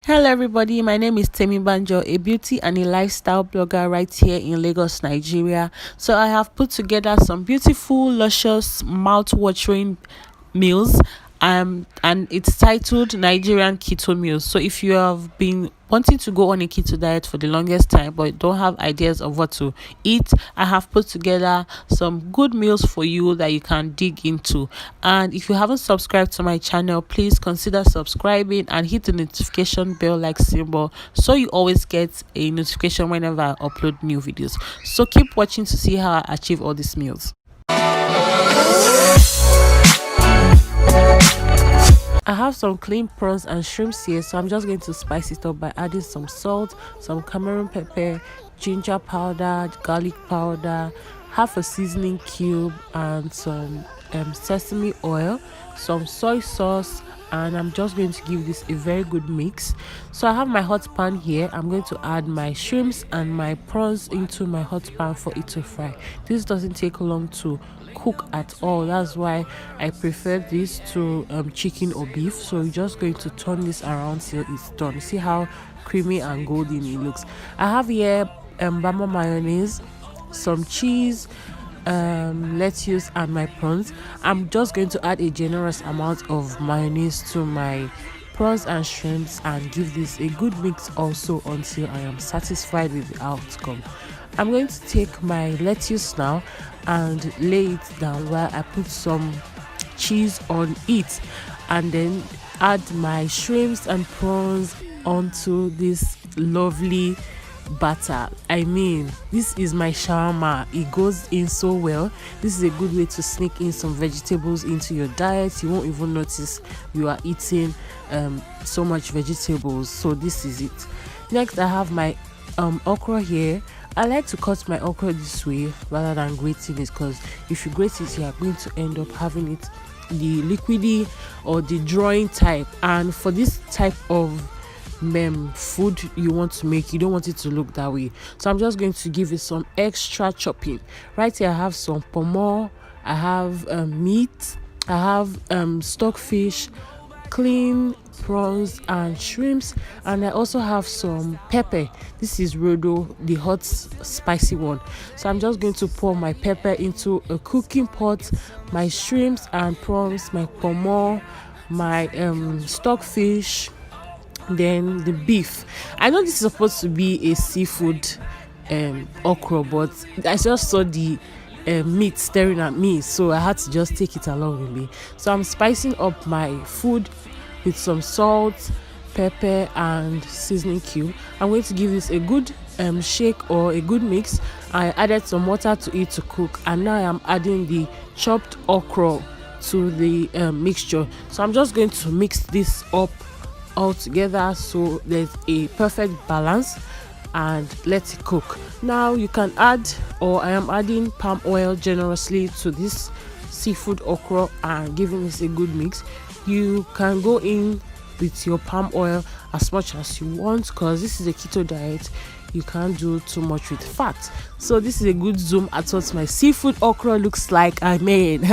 Hello everybody, my name is Temi Banjo, a beauty and a lifestyle blogger right here in Lagos, Nigeria. So I have put together some beautiful, luscious, mouth-watering meals and it's titled Nigerian keto meals. So if you have been wanting to go on a keto diet for the longest time but don't have ideas of what to eat, I have put together some good meals for you that you can dig into. And if you haven't subscribed to my channel, please consider subscribing and hit the notification bell like symbol so you always get a notification whenever I upload new videos. So keep watching to see how I achieve all these meals. I have some clean prawns and shrimps here, so I'm just going to spice it up by adding some salt, some Cameroon pepper, ginger powder, garlic powder, half a seasoning cube, and some sesame oil, some soy sauce, and I'm just going to give this a very good mix. So I have my hot pan here. I'm going to add my shrimps and my prawns into my hot pan for it to fry. This doesn't take long to cook at all. That's why I prefer this to chicken or beef. So we're just going to turn this around till it's done. See how creamy and golden it looks. I have here bama mayonnaise, some cheese, lettuce, and my prawns. I'm just going to add a generous amount of mayonnaise to my prawns and shrimps and give this a good mix also until I am satisfied with the outcome. I'm going to take my lettuce now and lay it down while I put some cheese on it, and then add my shrimps and prawns onto this lovely batter. I mean, this is my shawarma. It goes in so well. This is a good way to sneak in some vegetables into your diet. You won't even notice you are eating so much vegetables. So this is it. Next, I have my okra here. I like to cut my okra this way rather than grating it, because if you grate it, you are going to end up having it the liquidy or the drawing type. And for this type of food you want to make, you don't want it to look that way. So I'm just going to give it some extra chopping. Right here I have some pomo, I have meat, I have stockfish, clean prawns and shrimps, and I also have some pepper. This is rodo, the hot spicy one. So I'm just going to pour my pepper into a cooking pot, my shrimps and prawns, my pomo, my stockfish, then the beef. I know this is supposed to be a seafood okra, but I just saw the meat staring at me, so I had to just take it along with me. So I'm spicing up my food with some salt, pepper, and seasoning cube. I'm going to give this a good shake or a good mix. I added some water to it to cook, and now I am adding the chopped okra to the mixture. So I'm just going to mix this up all together so there's a perfect balance, and let it cook. Now you can add, or I am adding, palm oil generously to this seafood okra and giving this a good mix. You can go in with your palm oil as much as you want, because this is a keto diet. You can't do too much with fat. So this is a good zoom at what my seafood okra looks like. I mean,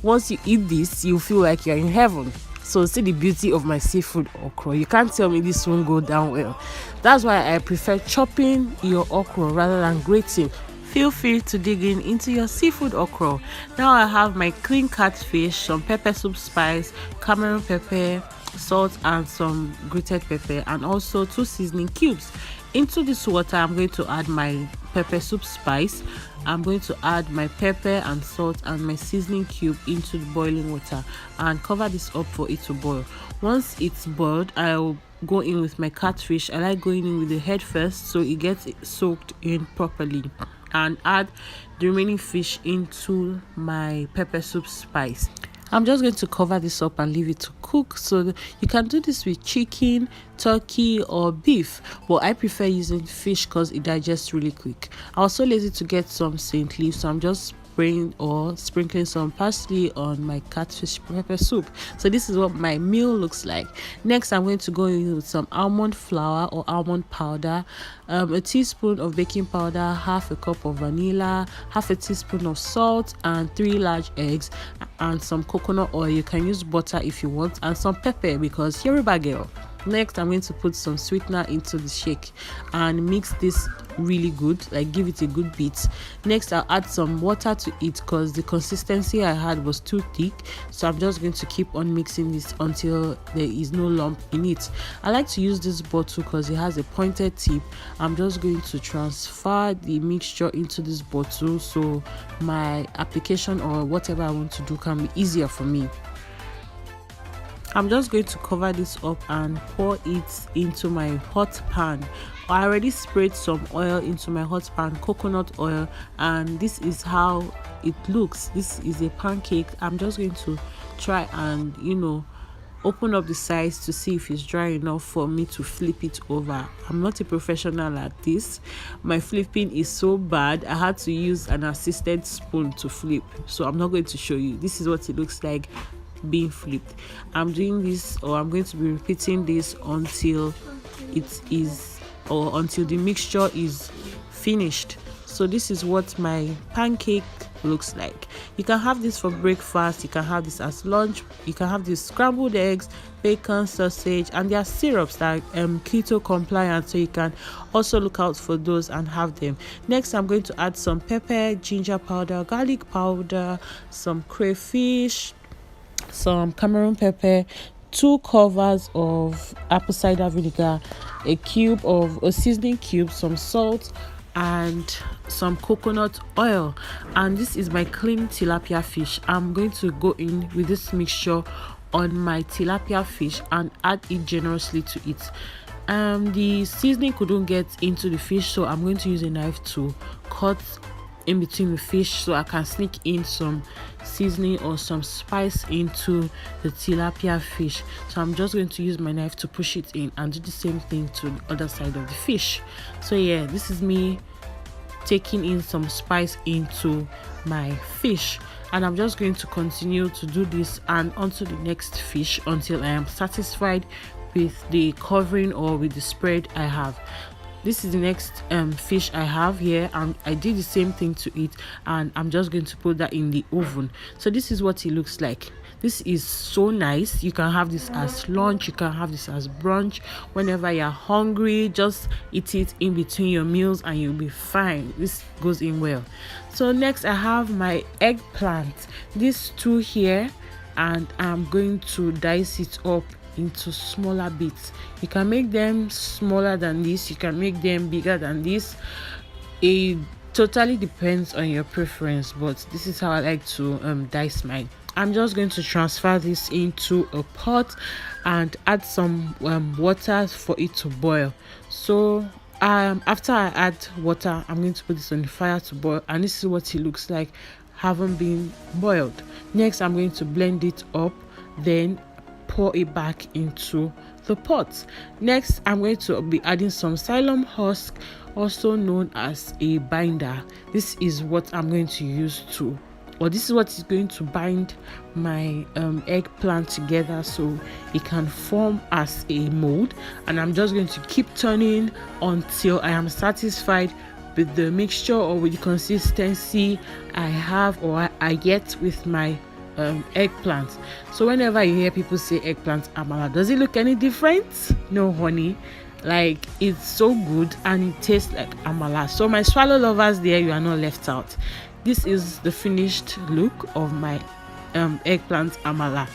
once you eat this, you feel like you're in heaven. So see the beauty of my seafood okra. You can't tell me this won't go down well. That's why I prefer chopping your okra rather than grating. Feel free to dig into your seafood okra. Now I have my clean catfish, some pepper soup spice, Cameroon pepper, salt, and some grated pepper, and also 2 seasoning cubes. Into this water, I'm going to add my pepper soup spice. I'm going to add my pepper and salt and my seasoning cube into the boiling water and cover this up for it to boil. Once it's boiled, I'll go in with my catfish. I like going in with the head first so it gets soaked in properly, and add the remaining fish into my pepper soup spice. I'm just going to cover this up and leave it to cook. So you can do this with chicken, turkey, or beef, but I prefer using fish because it digests really quick. I was so lazy to get some saint leaf, so I'm just spraying or sprinkling some parsley on my catfish pepper soup. So this is what my meal looks like. Next, I'm going to go in with some almond flour or almond powder, a teaspoon of baking powder, half a cup of vanilla, half a teaspoon of salt, and 3 large eggs, and some coconut oil. You can use butter if you want, and some pepper because you're a bad girl. Next, I'm going to put some sweetener into the shake and mix this really good, like give it a good beat. Next, I'll add some water to it because the consistency I had was too thick, so I'm just going to keep on mixing this until there is no lump in it. I like to use this bottle because it has a pointed tip. I'm just going to transfer the mixture into this bottle so my application or whatever I want to do can be easier for me. I'm just going to cover this up and pour it into my hot pan. I already sprayed some oil into my hot pan, coconut oil, and this is how it looks. This is a pancake. I'm just going to try and open up the sides to see if it's dry enough for me to flip it over. I'm not a professional at this. My flipping is so bad. I had to use an assisted spoon to flip, so I'm not going to show you. This is what it looks like being flipped. I'm doing this, or I'm going to be repeating this until until the mixture is finished. So this is what my pancake looks like. You can have this for breakfast, you can have this as lunch, you can have this scrambled eggs, bacon, sausage, and there are syrups that are keto compliant, so you can also look out for those and have them. Next, I'm going to add some pepper, ginger powder, garlic powder, some crayfish, some Cameroon pepper, 2 covers of apple cider vinegar, a cube of a seasoning cube, some salt, and some coconut oil. And this is my clean tilapia fish. I'm going to go in with this mixture on my tilapia fish and add it generously to it. The seasoning couldn't get into the fish, so I'm going to use a knife to cut in between the fish so I can sneak in some seasoning or some spice into the tilapia fish. So I'm just going to use my knife to push it in and do the same thing to the other side of the fish. So yeah, this is me taking in some spice into my fish, and I'm just going to continue to do this and onto the next fish until I am satisfied with the covering or with the spread I have. This is the next fish I have here, and I did the same thing to it, and I'm just going to put that in the oven. So this is what it looks like. This is so nice. You can have this as lunch, you can have this as brunch. Whenever you're hungry, just eat it in between your meals and you'll be fine. This goes in well. So next, I have my eggplant. These two here, and I'm going to dice it up into smaller bits. You can make them smaller than this, you can make them bigger than this. It totally depends on your preference, but this is how I like to dice mine. I'm just going to transfer this into a pot and add some water for it to boil. So after I add water, I'm going to put this on the fire to boil, and this is what it looks like having been boiled. Next, I'm going to blend it up, then pour it back into the pot. Next, I'm going to be adding some psyllium husk, also known as a binder. This is what I'm going to use this is what is going to bind my eggplant together so it can form as a mold, and I'm just going to keep turning until I am satisfied with the mixture or with the consistency I have or I get with my eggplant. So whenever you hear people say eggplant amala, does it look any different? No, honey. Like, it's so good and it tastes like amala. So my swallow lovers there, you are not left out. This is the finished look of my eggplant amala.